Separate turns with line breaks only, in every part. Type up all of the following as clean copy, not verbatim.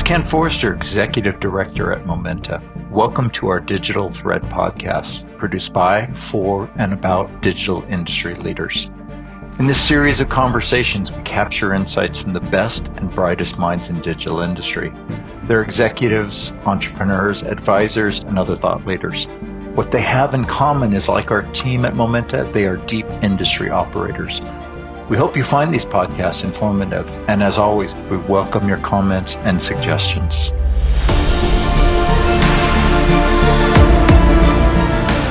Ken Forster, Executive Director at Momenta. Welcome to our Digital Thread podcast, produced by, for, and about digital industry leaders. In this series of conversations, we capture insights from the best and brightest minds in digital industry. They're executives, entrepreneurs, advisors, and other thought leaders. What they have in common is, like our team at Momenta, they are deep industry operators. We hope you find these podcasts informative, and as always, we welcome your comments and suggestions.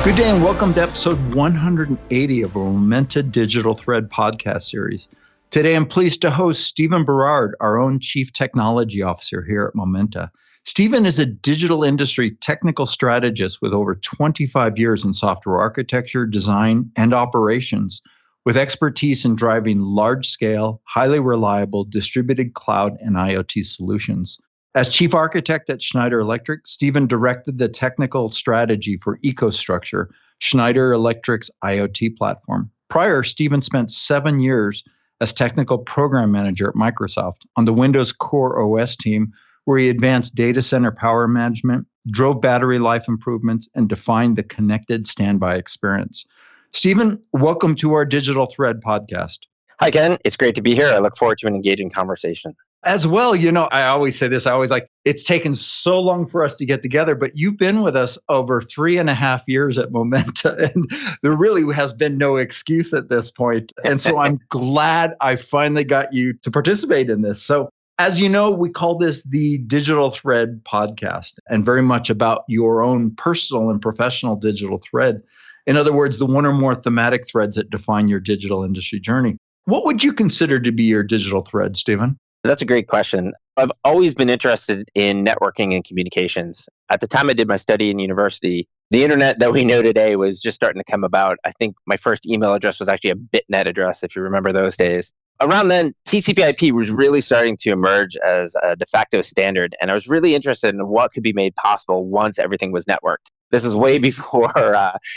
Good day and welcome to episode 180 of our Momenta Digital Thread podcast series. Today I'm pleased to host Stephen Berard, our own Chief Technology Officer here at Momenta. Stephen is a digital industry technical strategist with over 25 years in software architecture, design, and operations, with expertise in driving large-scale, highly reliable, distributed cloud and IoT solutions. As chief architect at Schneider Electric, Stephen directed the technical strategy for EcoStruxure, Schneider Electric's IoT platform. Prior, Stephen spent 7 years as technical program manager at Microsoft on the Windows Core OS team, where he advanced data center power management, drove battery life improvements, and defined the connected standby experience. Stephen, welcome to our Digital Thread podcast.
Hi, Ken. It's great to be here. I look forward to an engaging conversation.
As well, I always say this, it's taken so long for us to get together, but you've been with us over 3.5 years at Momenta, and there really has been no excuse at this point. And so I'm glad I finally got you to participate in this. So as you know, we call this the Digital Thread podcast, and very much about your own personal and professional digital thread. In other words, the one or more thematic threads that define your digital industry journey. What would you consider to be your digital thread, Stephen?
That's a great question. I've always been interested in networking and communications. At the time I did my study in university, the internet that we know today was just starting to come about. I think my first email address was actually a bitnet address, if you remember those days. Around then, TCP/IP was really starting to emerge as a de facto standard, and I was really interested in what could be made possible once everything was networked. This is way before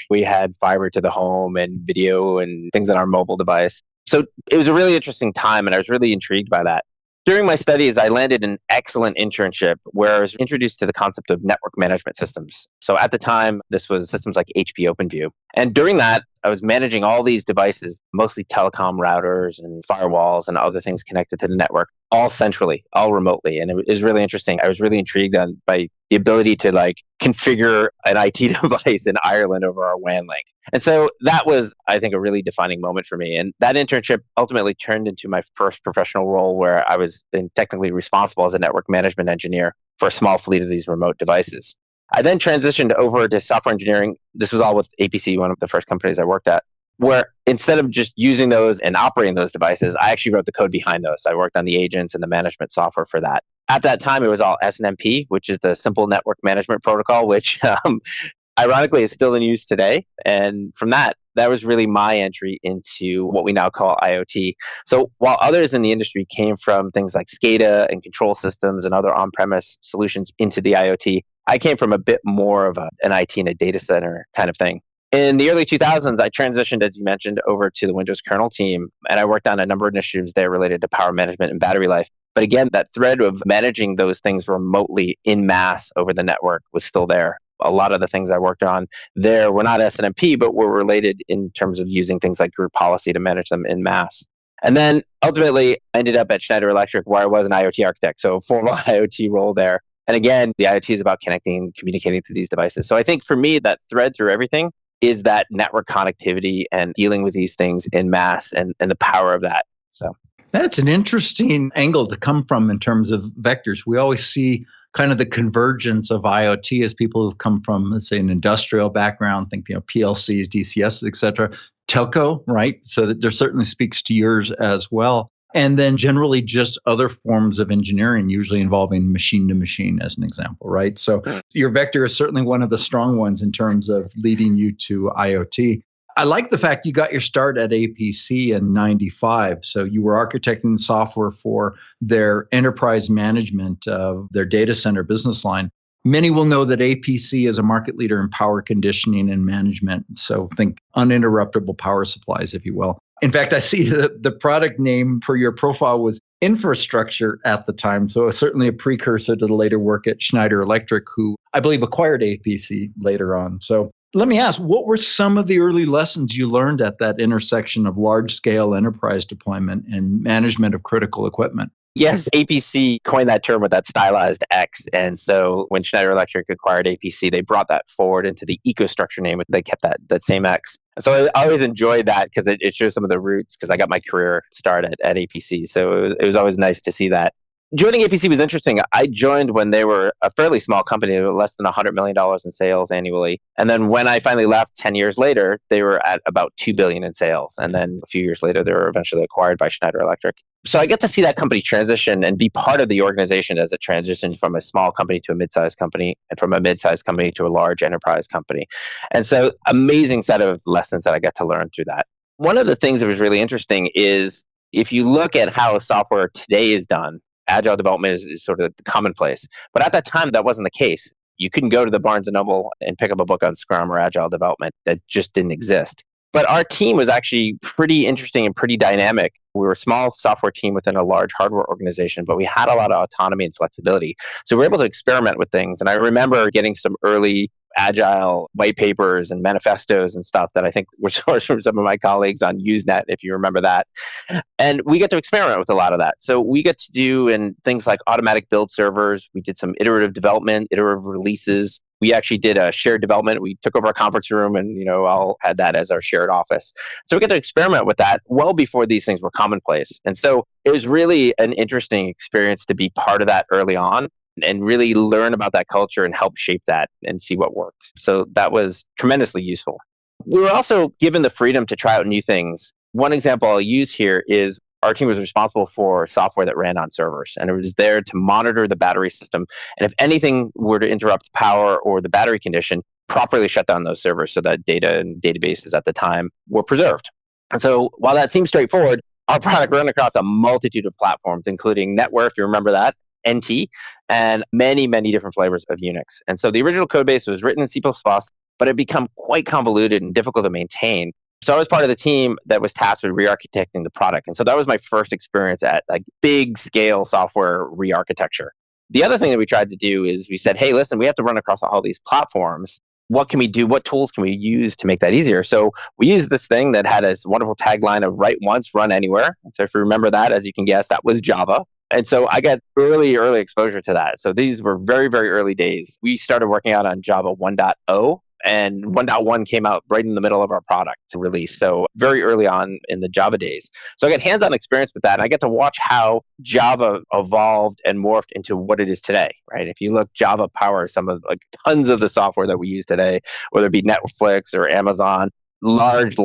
we had fiber to the home and video and things on our mobile device. So it was a really interesting time, and I was really intrigued by that. During my studies, I landed an excellent internship where I was introduced to the concept of network management systems. So at the time, this was systems like HP OpenView. And during that, I was managing all these devices, mostly telecom routers and firewalls and other things connected to the network, all centrally, all remotely. And it was really interesting. I was really intrigued by the ability to configure an IT device in Ireland over our WAN link. And so that was, I think, a really defining moment for me. And that internship ultimately turned into my first professional role, where I was technically responsible as a network management engineer for a small fleet of these remote devices. I then transitioned over to software engineering. This was all with APC, one of the first companies I worked at, where instead of just using those and operating those devices, I actually wrote the code behind those. I worked on the agents and the management software for that. At that time, it was all SNMP, which is the Simple Network Management Protocol, which ironically is still in use today. And from that was really my entry into what we now call IoT. So while others in the industry came from things like SCADA and control systems and other on-premise solutions into the IoT, I came from a bit more of an IT and a data center kind of thing. In the early 2000s, I transitioned, as you mentioned, over to the Windows kernel team, and I worked on a number of initiatives there related to power management and battery life. But again, that thread of managing those things remotely in mass over the network was still there. A lot of the things I worked on there were not SNMP, but were related in terms of using things like group policy to manage them in mass. And then ultimately, I ended up at Schneider Electric, where I was an IoT architect, so a formal IoT role there. And again, the IoT is about connecting and communicating to these devices. So I think for me, that thread through everything is that network connectivity and dealing with these things in mass and the power of that. So
that's an interesting angle to come from in terms of vectors. We always see kind of the convergence of IoT as people who've come from, let's say, an industrial background, think PLCs, DCSs, et cetera, telco, right? So that there certainly speaks to yours as well. And then generally just other forms of engineering, usually involving machine to machine as an example, right? So your vector is certainly one of the strong ones in terms of leading you to IoT. I like the fact you got your start at APC in 95. So you were architecting software for their enterprise management of their data center business line. Many will know that APC is a market leader in power conditioning and management. So think uninterruptible power supplies, if you will. In fact, I see the product name for your profile was infrastructure at the time. So it was certainly a precursor to the later work at Schneider Electric, who I believe acquired APC later on. So let me ask, what were some of the early lessons you learned at that intersection of large-scale enterprise deployment and management of critical equipment?
Yes, APC coined that term with that stylized X. And so when Schneider Electric acquired APC, they brought that forward into the EcoStruxure name. They kept that same X. And so I always enjoyed that because it shows some of the roots, because I got my career started at APC. So it was always nice to see that. Joining APC was interesting. I joined when they were a fairly small company, less than $100 million in sales annually. And then when I finally left 10 years later, they were at about $2 billion in sales. And then a few years later, they were eventually acquired by Schneider Electric. So I get to see that company transition and be part of the organization as it transitioned from a small company to a mid-sized company, and from a mid-sized company to a large enterprise company. And so amazing set of lessons that I got to learn through that. One of the things that was really interesting is if you look at how software today is done, agile development is sort of the commonplace. But at that time, that wasn't the case. You couldn't go to the Barnes & Noble and pick up a book on Scrum or agile development. That just didn't exist. But our team was actually pretty interesting and pretty dynamic. We were a small software team within a large hardware organization, but we had a lot of autonomy and flexibility. So we were able to experiment with things. And I remember getting some early agile white papers and manifestos and stuff that I think were sourced from some of my colleagues on Usenet, if you remember that. And we get to experiment with a lot of that. So we get to do in things like automatic build servers. We did some iterative development, iterative releases. We actually did a shared development. We took over a conference room and, all had that as our shared office. So we get to experiment with that well before these things were commonplace. And so it was really an interesting experience to be part of that early on and really learn about that culture and help shape that and see what worked. So that was tremendously useful. We were also given the freedom to try out new things. One example I'll use here is our team was responsible for software that ran on servers, and it was there to monitor the battery system. And if anything were to interrupt the power or the battery condition, properly shut down those servers so that data and databases at the time were preserved. And so while that seems straightforward, our product ran across a multitude of platforms, including NetWare, if you remember that, NT, and many, many different flavors of Unix. And so the original code base was written in C++, but it became quite convoluted and difficult to maintain. So I was part of the team that was tasked with re-architecting the product. And so that was my first experience at big scale software re-architecture. The other thing that we tried to do is we said, hey, listen, we have to run across all these platforms. What can we do? What tools can we use to make that easier? So we used this thing that had a wonderful tagline of write once, run anywhere. And so if you remember that, as you can guess, that was Java. And so I got early exposure to that. So these were very, very early days. We started working out on Java 1.0. And 1.1 came out right in the middle of our product to release. So very early on in the Java days. So I got hands-on experience with that. And I get to watch how Java evolved and morphed into what it is today, right? If you look, Java powers some of tons of the software that we use today, whether it be Netflix or Amazon. Large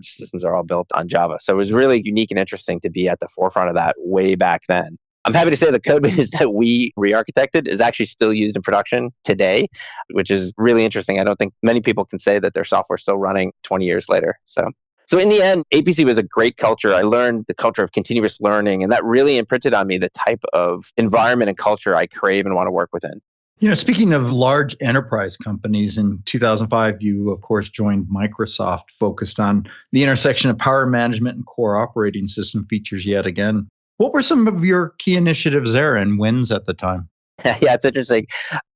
systems are all built on Java. So it was really unique and interesting to be at the forefront of that way back then. I'm happy to say the code base that we re-architected is actually still used in production today, which is really interesting. I don't think many people can say that their software is still running 20 years later. So in the end, APC was a great culture. I learned the culture of continuous learning, and that really imprinted on me the type of environment and culture I crave and want to work within.
Speaking of large enterprise companies, in 2005, you, of course, joined Microsoft, focused on the intersection of power management and core operating system features yet again. What were some of your key initiatives there and wins at the time?
Yeah, it's interesting.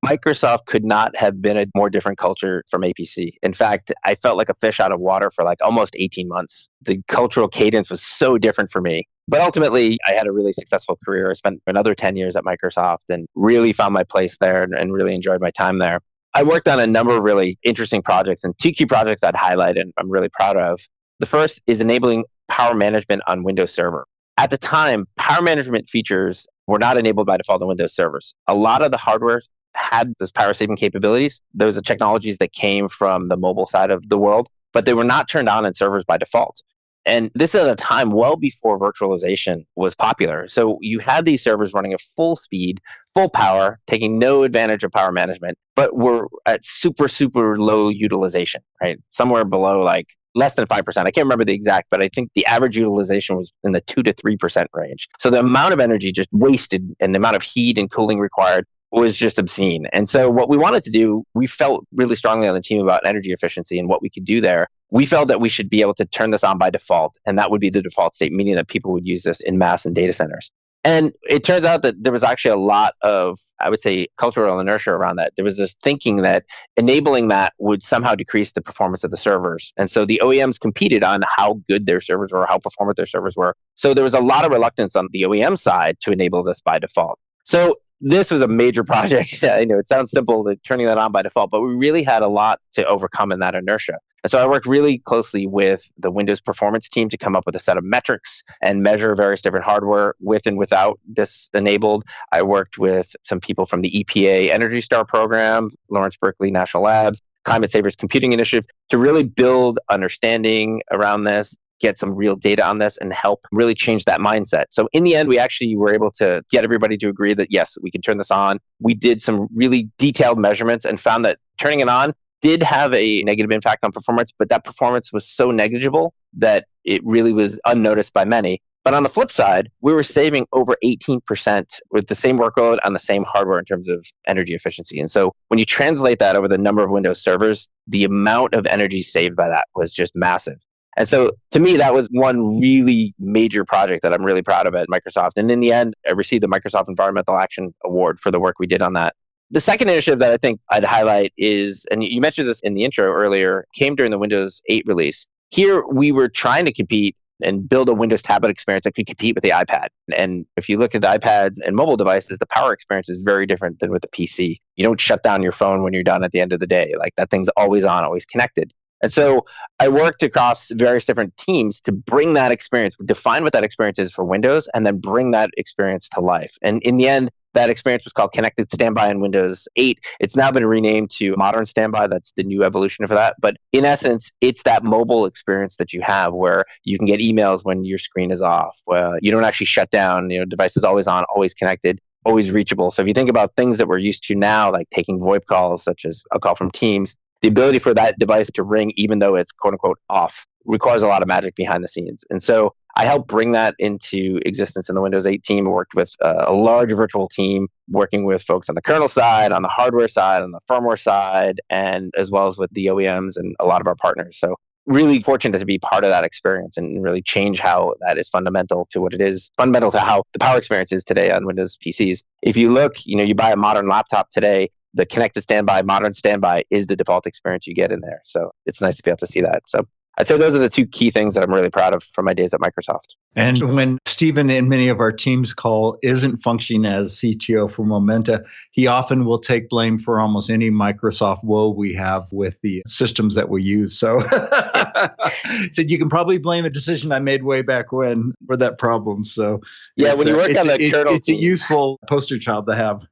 Microsoft could not have been a more different culture from APC. In fact, I felt like a fish out of water for almost 18 months. The cultural cadence was so different for me. But ultimately, I had a really successful career. I spent another 10 years at Microsoft and really found my place there and really enjoyed my time there. I worked on a number of really interesting projects, and two key projects I'd highlight and I'm really proud of. The first is enabling power management on Windows Server. At the time, power management features were not enabled by default on Windows servers. A lot of the hardware had those power saving capabilities. Those are technologies that came from the mobile side of the world, but they were not turned on in servers by default. And this is at a time well before virtualization was popular. So you had these servers running at full speed, full power, taking no advantage of power management, but were at super, super low utilization, right? Somewhere below less than 5%. I can't remember the exact, but I think the average utilization was in the 2 to 3% range. So the amount of energy just wasted and the amount of heat and cooling required was just obscene. And so what we wanted to do, we felt really strongly on the team about energy efficiency and what we could do there. We felt that we should be able to turn this on by default, and that would be the default state, meaning that people would use this in mass in data centers. And it turns out that there was actually a lot of, I would say, cultural inertia around that. There was this thinking that enabling that would somehow decrease the performance of the servers. And so the OEMs competed on how good their servers were, how performant their servers were. So there was a lot of reluctance on the OEM side to enable this by default. So this was a major project. I know it sounds simple, turning that on by default, but we really had a lot to overcome in that inertia. And so I worked really closely with the Windows performance team to come up with a set of metrics and measure various different hardware with and without this enabled. I worked with some people from the EPA Energy Star program, Lawrence Berkeley National Labs, Climate Savers Computing Initiative, to really build understanding around this, get some real data on this, and help really change that mindset. So in the end, we actually were able to get everybody to agree that, yes, we can turn this on. We did some really detailed measurements and found that turning it on did have a negative impact on performance, but that performance was so negligible that it really was unnoticed by many. But on the flip side, we were saving over 18% with the same workload on the same hardware in terms of energy efficiency. And so when you translate that over the number of Windows servers, the amount of energy saved by that was just massive. And so to me, that was one really major project that I'm really proud of at Microsoft. And in the end, I received the Microsoft Environmental Action Award for the work we did on that. The second initiative that I think I'd highlight is, and you mentioned this in the intro earlier, came during the Windows 8 release. Here, we were trying to compete and build a Windows tablet experience that could compete with the iPad. And if you look at the iPads and mobile devices, the power experience is very different than with the PC. You don't shut down your phone when you're done at the end of the day. Like, that thing's always on, always connected. And so I worked across various different teams to bring that experience, define what that experience is for Windows, and then bring that experience to life. And in the end, that experience was called Connected Standby in Windows 8. It's now been renamed to Modern Standby. That's the new evolution for that. But in essence, it's that mobile experience that you have where you can get emails when your screen is off, where you don't actually shut down, device is always on, always connected, always reachable. So if you think about things that we're used to now, like taking VoIP calls, such as a call from Teams, the ability for that device to ring even though it's quote unquote off requires a lot of magic behind the scenes. And so I helped bring that into existence in the Windows 8 team. I worked with a large virtual team, working with folks on the kernel side, on the hardware side, on the firmware side, and as well as with the OEMs and a lot of our partners. So really fortunate to be part of that experience and really change how that is fundamental to what it is, fundamental to how the power experience is today on Windows PCs. If you look, you buy a modern laptop today, the Connected Standby, Modern Standby is the default experience you get in there. So it's nice to be able to see that. So I'd say those are the two key things that I'm really proud of from my days at Microsoft.
And when Stephen in many of our teams call isn't functioning as CTO for Momenta, he often will take blame for almost any Microsoft woe we have with the systems that we use. So he said, you can probably blame a decision I made way back when for that problem. So
yeah, when you work on the kernel
it's a useful poster child to have.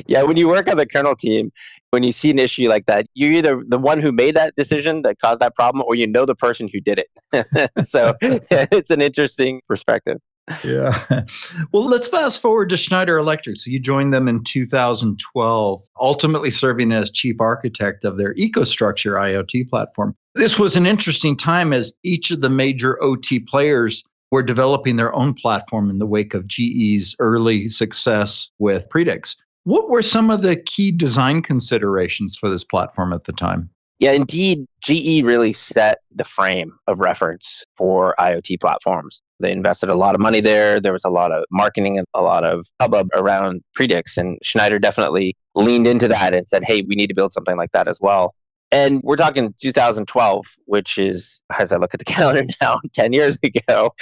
Yeah, when you work on the kernel team, when you see an issue like that, you're either the one who made that decision that caused that problem, or the person who did it. So it's an interesting perspective.
Yeah. Well, let's fast forward to Schneider Electric. So you joined them in 2012, ultimately serving as chief architect of their EcoStruxure IoT platform. This was an interesting time as each of the major OT players were developing their own platform in the wake of GE's early success with Predix. What were some of the key design considerations for this platform at the time?
Yeah, indeed, GE really set the frame of reference for IoT platforms. They invested a lot of money there. There was a lot of marketing and a lot of hubbub around Predix, and Schneider definitely leaned into that and said, hey, we need to build something like that as well. And we're talking 2012, which is, as I look at the calendar now, 10 years ago,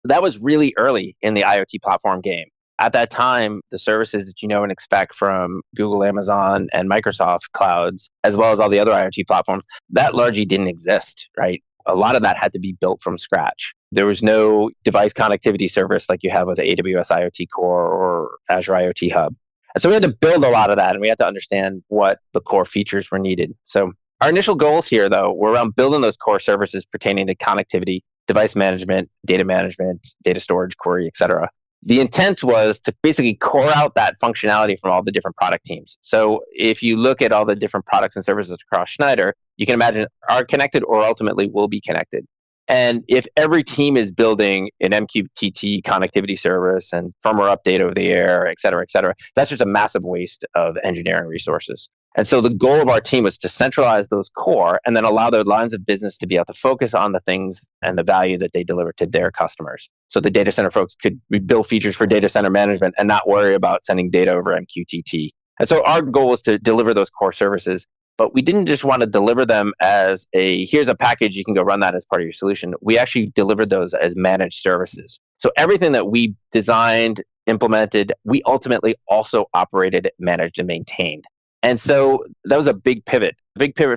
that was really early in the IoT platform game. At that time, the services that you know and expect from Google, Amazon, and Microsoft clouds, as well as all the other IoT platforms, that largely didn't exist, right? A lot of that had to be built from scratch. There was no device connectivity service like you have with the AWS IoT Core or Azure IoT Hub. And so we had to build a lot of that, and we had to understand what the core features were needed. So our initial goals here, though, were around building those core services pertaining to connectivity, device management, data storage, query, et cetera. The intent was to basically core out that functionality from all the different product teams. So if you look at all the different products and services across Schneider, you can imagine are connected or ultimately will be connected. And if every team is building an MQTT connectivity service and firmware update over the air, et cetera, that's just a massive waste of engineering resources. And so the goal of our team was to centralize those core and then allow their lines of business to be able to focus on the things and the value that they deliver to their customers. So the data center folks could build features for data center management and not worry about sending data over MQTT. And so our goal was to deliver those core services, but we didn't just want to deliver them as here's a package, you can go run that as part of your solution. We actually delivered those as managed services. So everything that we designed, implemented, we ultimately also operated, managed, and maintained. And so that was a big pivot,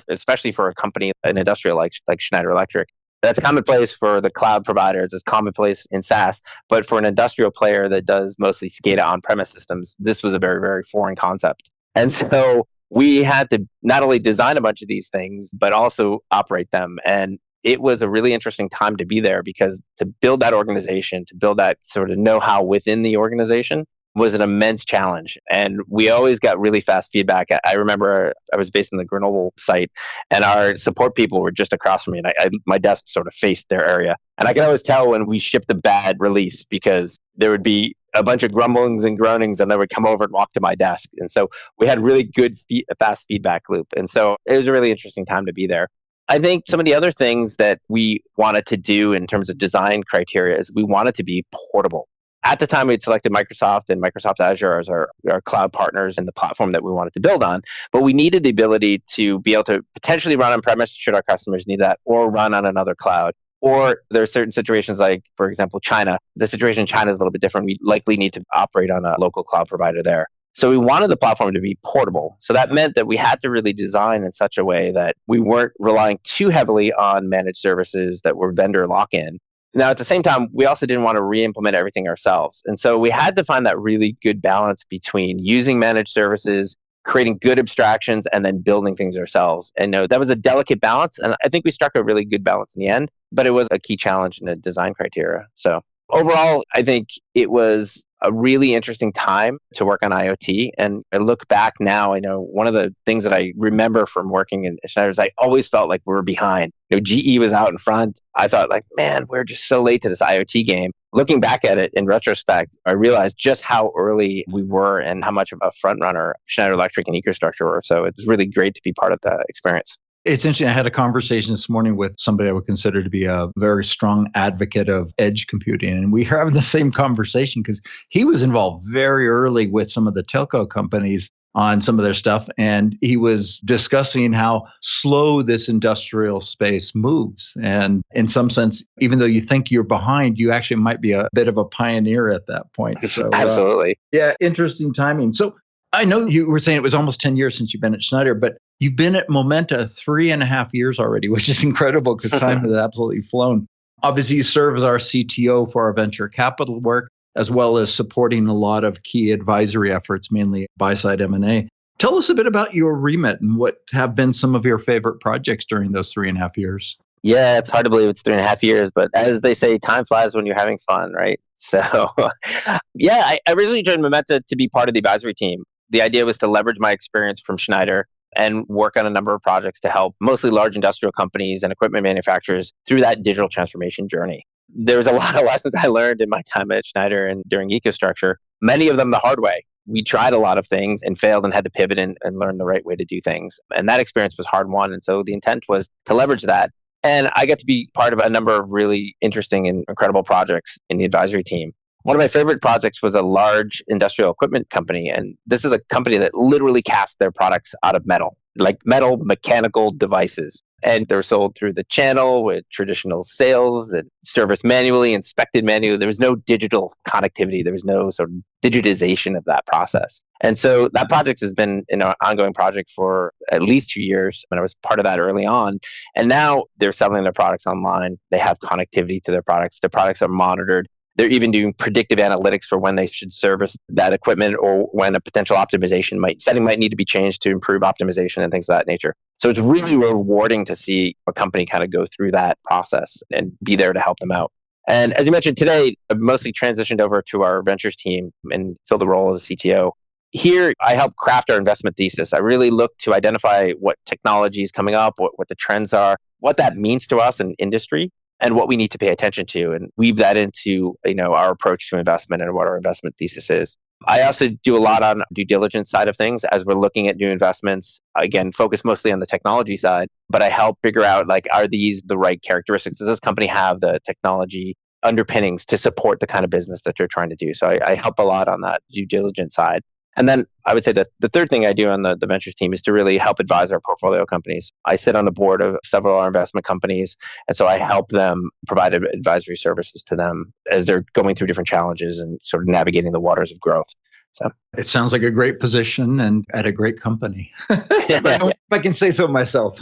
especially for a company, an industrial like Schneider Electric. That's commonplace for the cloud providers, it's commonplace in SaaS, but for an industrial player that does mostly SCADA on-premise systems, this was a very, very foreign concept. And so we had to not only design a bunch of these things, but also operate them. And it was a really interesting time to be there because to build that organization, to build that sort of know-how within the organization was an immense challenge. And we always got really fast feedback. I remember I was based in the Grenoble site and our support people were just across from me. And my desk sort of faced their area. And I could always tell when we shipped a bad release because there would be a bunch of grumblings and groanings and they would come over and walk to my desk. And so we had really good fast feedback loop. And so it was a really interesting time to be there. I think some of the other things that we wanted to do in terms of design criteria is we wanted to be portable. At the time, we'd selected Microsoft and Microsoft Azure as our cloud partners and the platform that we wanted to build on. But we needed the ability to be able to potentially run on-premise should our customers need that, or run on another cloud. Or there are certain situations like, for example, China. The situation in China is a little bit different. We likely need to operate on a local cloud provider there. So we wanted the platform to be portable. So that meant that we had to really design in such a way that we weren't relying too heavily on managed services that were vendor lock-in. Now, at the same time, we also didn't want to re-implement everything ourselves. And so we had to find that really good balance between using managed services, creating good abstractions, and then building things ourselves. And that was a delicate balance. And I think we struck a really good balance in the end, but it was a key challenge in the design criteria. So overall, I think it was a really interesting time to work on IoT. And I look back now, one of the things that I remember from working in Schneider is I always felt like we were behind. GE was out in front. I thought like, man, we're just so late to this IoT game. Looking back at it in retrospect, I realized just how early we were and how much of a front runner Schneider Electric and EcoStruxure were. So it's really great to be part of the experience.
It's interesting. I had a conversation this morning with somebody I would consider to be a very strong advocate of edge computing. And we were having the same conversation because he was involved very early with some of the telco companies on some of their stuff. And he was discussing how slow this industrial space moves. And in some sense, even though you think you're behind, you actually might be a bit of a pioneer at that point. So,
absolutely.
Yeah, interesting timing. So I know you were saying it was almost 10 years since you've been at Schneider, but you've been at Momenta 3.5 years already, which is incredible because time has absolutely flown. Obviously, you serve as our CTO for our venture capital work, as well as supporting a lot of key advisory efforts, mainly buy-side M&A. Tell us a bit about your remit and what have been some of your favorite projects during those 3.5 years.
Yeah, it's hard to believe it's 3.5 years, but as they say, time flies when you're having fun, right? So yeah, I originally joined Momenta to be part of the advisory team. The idea was to leverage my experience from Schneider and work on a number of projects to help mostly large industrial companies and equipment manufacturers through that digital transformation journey. There was a lot of lessons I learned in my time at Schneider and during EcoStruxure, many of them the hard way. We tried a lot of things and failed and had to pivot and learn the right way to do things. And that experience was hard won. And so the intent was to leverage that. And I got to be part of a number of really interesting and incredible projects in the advisory team. One of my favorite projects was a large industrial equipment company. And this is a company that literally cast their products out of metal, like metal mechanical devices. And they're sold through the channel with traditional sales and serviced manually, inspected manually. There was no digital connectivity. There was no sort of digitization of that process. And so that project has been an ongoing project for at least 2 years. And I was part of that early on. And now they're selling their products online. They have connectivity to their products. Their products are monitored. They're even doing predictive analytics for when they should service that equipment or when a potential optimization setting might need to be changed to improve optimization and things of that nature. So it's really rewarding to see a company kind of go through that process and be there to help them out. And as you mentioned today, I've mostly transitioned over to our ventures team and fill the role as a CTO. Here, I help craft our investment thesis. I really look to identify what technology is coming up, what the trends are, what that means to us in industry, and what we need to pay attention to, and weave that into our approach to investment and what our investment thesis is. I also do a lot on due diligence side of things as we're looking at new investments. Again, focus mostly on the technology side, but I help figure out like, are these the right characteristics? Does this company have the technology underpinnings to support the kind of business that you're trying to do? So I help a lot on that due diligence side. And then I would say that the third thing I do on the ventures team is to really help advise our portfolio companies. I sit on the board of several of our investment companies. And so I help them provide advisory services to them as they're going through different challenges and sort of navigating the waters of growth. So
it sounds like a great position and at a great company. If I can say so myself.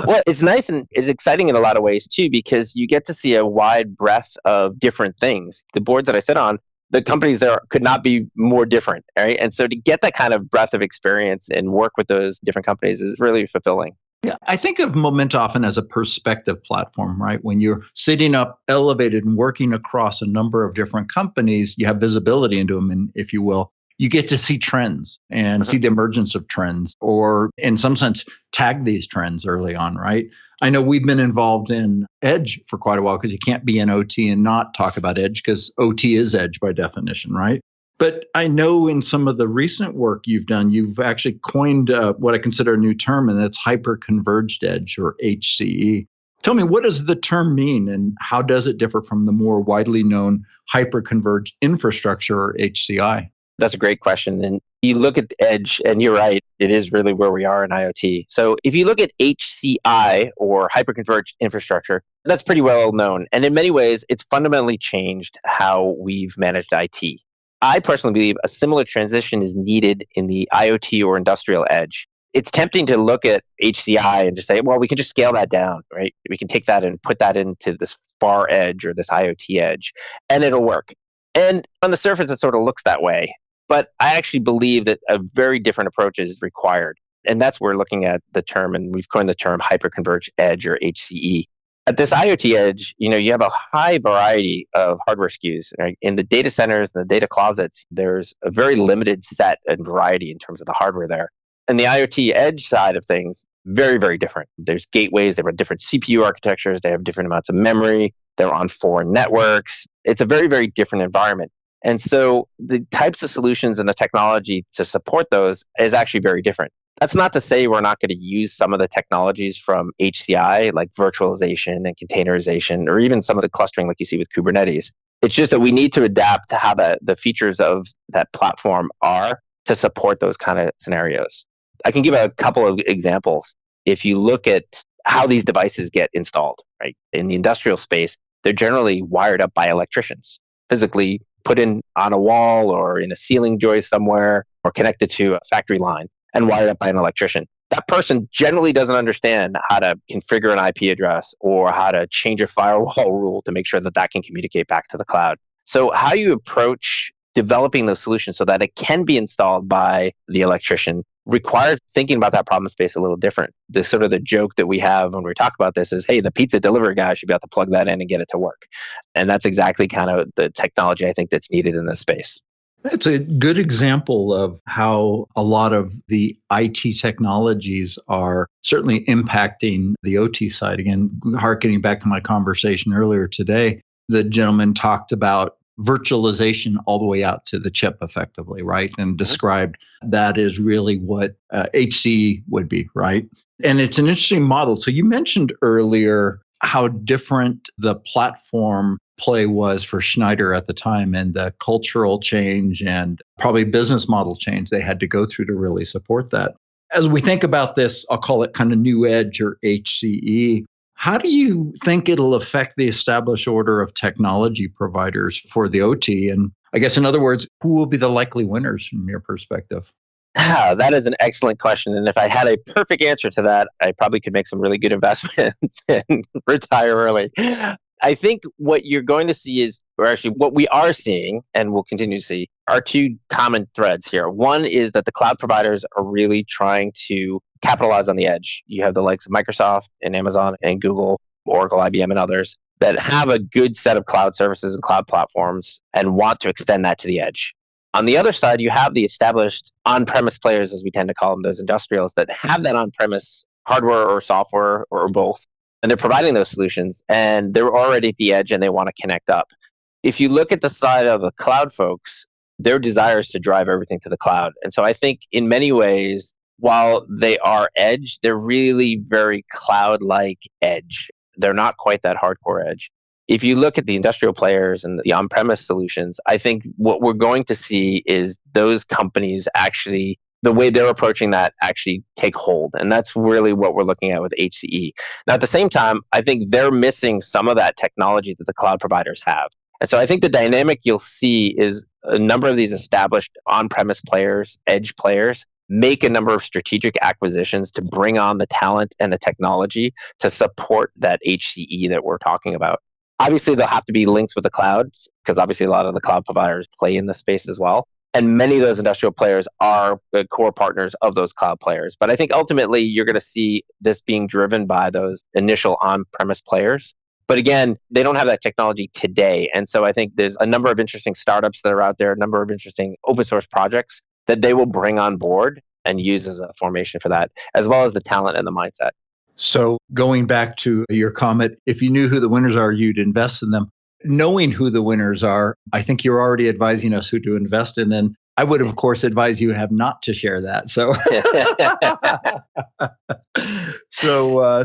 Well, it's nice and it's exciting in a lot of ways too, because you get to see a wide breadth of different things. The boards that I sit on, the companies there could not be more different, right? And so to get that kind of breadth of experience and work with those different companies is really fulfilling.
Yeah, I think of Momenta often as a perspective platform, right? When you're sitting up elevated and working across a number of different companies, you have visibility into them, and if you will, you get to see trends and see the emergence of trends, or in some sense, tag these trends early on, right? I know we've been involved in Edge for quite a while because you can't be in OT and not talk about Edge because OT is Edge by definition, right? But I know in some of the recent work you've done, you've actually coined what I consider a new term, and that's Hyper-Converged Edge, or HCE. Tell me, what does the term mean, and how does it differ from the more widely known Hyper-Converged Infrastructure, or HCI?
That's a great question. And you look at the Edge, and you're right, it is really where we are in IoT. So if you look at HCI, or Hyper-Converged Infrastructure, that's pretty well known. And in many ways, it's fundamentally changed how we've managed IT. I personally believe a similar transition is needed in the IoT or industrial edge. It's tempting to look at HCI and just say, well, we can just scale that down, right? We can take that and put that into this far edge or this IoT edge, and it'll work. And on the surface, it sort of looks that way. But I actually believe that a very different approach is required. And that's where we're looking at the term, and we've coined the term hyper-converged edge, or HCE. At this IoT edge, you have a high variety of hardware SKUs. Right? In the data centers and the data closets, there's a very limited set and variety in terms of the hardware there. And the IoT edge side of things, very, very different. There's gateways, they have different CPU architectures, they have different amounts of memory, they're on foreign networks. It's a very, very different environment. And so the types of solutions and the technology to support those is actually very different. That's not to say we're not going to use some of the technologies from HCI, like virtualization and containerization, or even some of the clustering like you see with Kubernetes. It's just that we need to adapt to how the features of that platform are to support those kind of scenarios. I can give a couple of examples. If you look at how these devices get installed, right? In the industrial space, they're generally wired up by electricians, physically put in on a wall or in a ceiling joist somewhere, or connected to a factory line and wired up by an electrician. That person generally doesn't understand how to configure an IP address or how to change a firewall rule to make sure that that can communicate back to the cloud. So how you approach developing those solutions so that it can be installed by the electrician requires thinking about that problem space a little different. The sort of the joke that we have when we talk about this is, hey, the pizza delivery guy should be able to plug that in and get it to work. And that's exactly kind of the technology I think that's needed in this space.
It's a good example of how a lot of the IT technologies are certainly impacting the OT side. Again, harkening back to my conversation earlier today, the gentleman talked about virtualization all the way out to the chip effectively, right? And described that is really what HCE would be, right? And it's an interesting model. So you mentioned earlier how different the platform play was for Schneider at the time, and the cultural change and probably business model change they had to go through to really support that. As we think about this, I'll call it kind of new edge, or HCE. How do you think it'll affect the established order of technology providers for the OT? And I guess, in other words, who will be the likely winners from your perspective?
That is an excellent question. And if I had a perfect answer to that, I probably could make some really good investments and retire early. I think what you're going to see is, or actually what we are seeing and will continue to see, are two common threads here. One is that the cloud providers are really trying to capitalize on the edge. You have the likes of Microsoft and Amazon and Google, Oracle, IBM, and others that have a good set of cloud services and cloud platforms and want to extend that to the edge. On the other side, you have the established on-premise players, as we tend to call them, those industrials that have that on-premise hardware or software or both, and they're providing those solutions, and they're already at the edge and they want to connect up. If you look at the side of the cloud folks, their desire is to drive everything to the cloud. And so I think in many ways, while they are edge, they're really very cloud-like edge. They're not quite that hardcore edge. If you look at the industrial players and the on-premise solutions, I think what we're going to see is those companies actually, the way they're approaching that actually take hold. And that's really what we're looking at with HCE. Now, at the same time, I think they're missing some of that technology that the cloud providers have. And so I think the dynamic you'll see is a number of these established on-premise players, edge players, make a number of strategic acquisitions to bring on the talent and the technology to support that HCE that we're talking about. Obviously, there'll have to be links with the clouds because obviously a lot of the cloud providers play in the space as well. And many of those industrial players are the core partners of those cloud players. But I think ultimately you're going to see this being driven by those initial on-premise players. But again, they don't have that technology today. And so I think there's a number of interesting startups that are out there, a number of interesting open source projects that they will bring on board and use as a formation for that, as well as the talent and the mindset.
So going back to your comment, if you knew who the winners are, you'd invest in them. Knowing who the winners are, I think you're already advising us who to invest in. And I would, of course, advise you have not to share that. So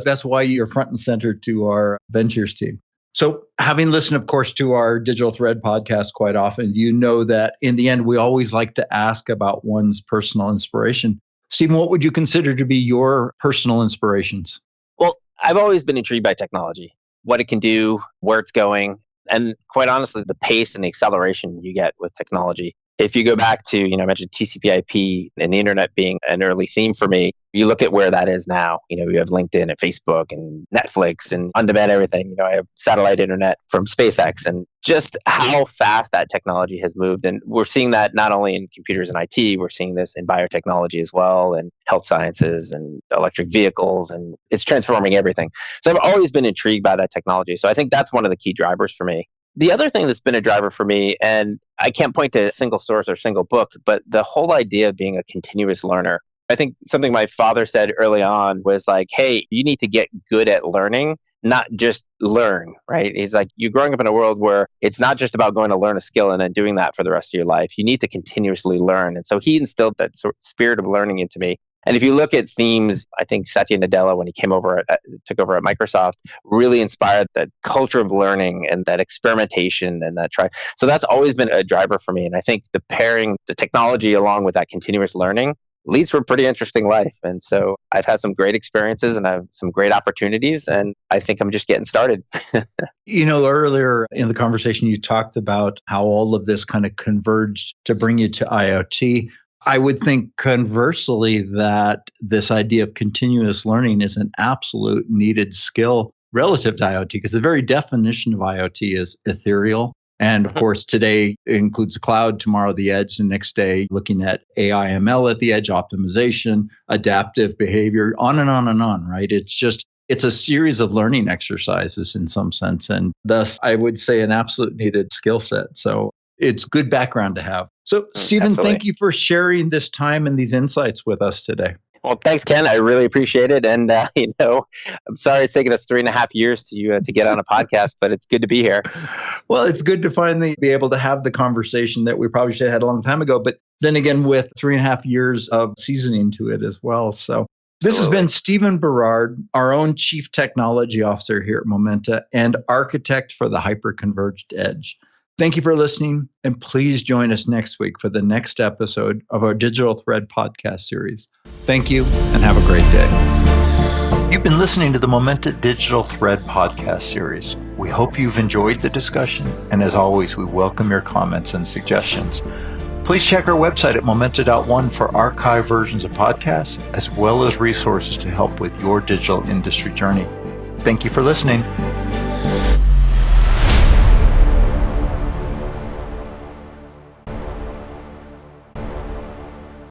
that's why you're front and center to our ventures team. So having listened, of course, to our Digital Thread podcast quite often, you know that in the end, we always like to ask about one's personal inspiration. Stephen, what would you consider to be your personal inspirations?
Well, I've always been intrigued by technology, what it can do, where it's going, and quite honestly, the pace and the acceleration you get with technology. If you go back to, I mentioned TCP/IP and the internet being an early theme for me, you look at where that is now. We have LinkedIn and Facebook and Netflix and on-demand everything. I have satellite internet from SpaceX and just how fast that technology has moved. And we're seeing that not only in computers and IT, we're seeing this in biotechnology as well, and health sciences and electric vehicles, and it's transforming everything. So I've always been intrigued by that technology. So I think that's one of the key drivers for me. The other thing that's been a driver for me, and I can't point to a single source or single book, but the whole idea of being a continuous learner. I think something my father said early on was like, hey, you need to get good at learning, not just learn, right? He's like, you're growing up in a world where it's not just about going to learn a skill and then doing that for the rest of your life. You need to continuously learn. And so he instilled that sort of spirit of learning into me. And if you look at themes, I think Satya Nadella, when he took over at Microsoft, really inspired that culture of learning and that experimentation and that try. So that's always been a driver for me. And I think the pairing the technology along with that continuous learning leads to a pretty interesting life. And so I've had some great experiences and I have some great opportunities. And I think I'm just getting started.
Earlier in the conversation, you talked about how all of this kind of converged to bring you to IoT. I would think conversely that this idea of continuous learning is an absolute needed skill relative to IoT, because the very definition of IoT is ethereal. And of course, today it includes the cloud, tomorrow the edge, and next day looking at AI, ML at the edge, optimization, adaptive behavior, on and on and on, right? It's a series of learning exercises in some sense. And thus, I would say an absolute needed skill set. So it's good background to have. So, Stephen,
Absolutely.
Thank you for sharing this time and these insights with us today.
Well, thanks, Ken. I really appreciate it. And, I'm sorry it's taken us 3.5 years to get on a podcast, but it's good to be here.
Well, it's good to finally be able to have the conversation that we probably should have had a long time ago. But then again, with 3.5 years of seasoning to it as well. So this has been Stephen Berard, our own Chief Technology Officer here at Momenta and architect for the Hyper-Converged Edge. Thank you for listening, and please join us next week for the next episode of our Digital Thread podcast series. Thank you, and have a great day. You've been listening to the Momenta Digital Thread podcast series. We hope you've enjoyed the discussion, and as always, we welcome your comments and suggestions. Please check our website at momenta.one for archived versions of podcasts, as well as resources to help with your digital industry journey. Thank you for listening.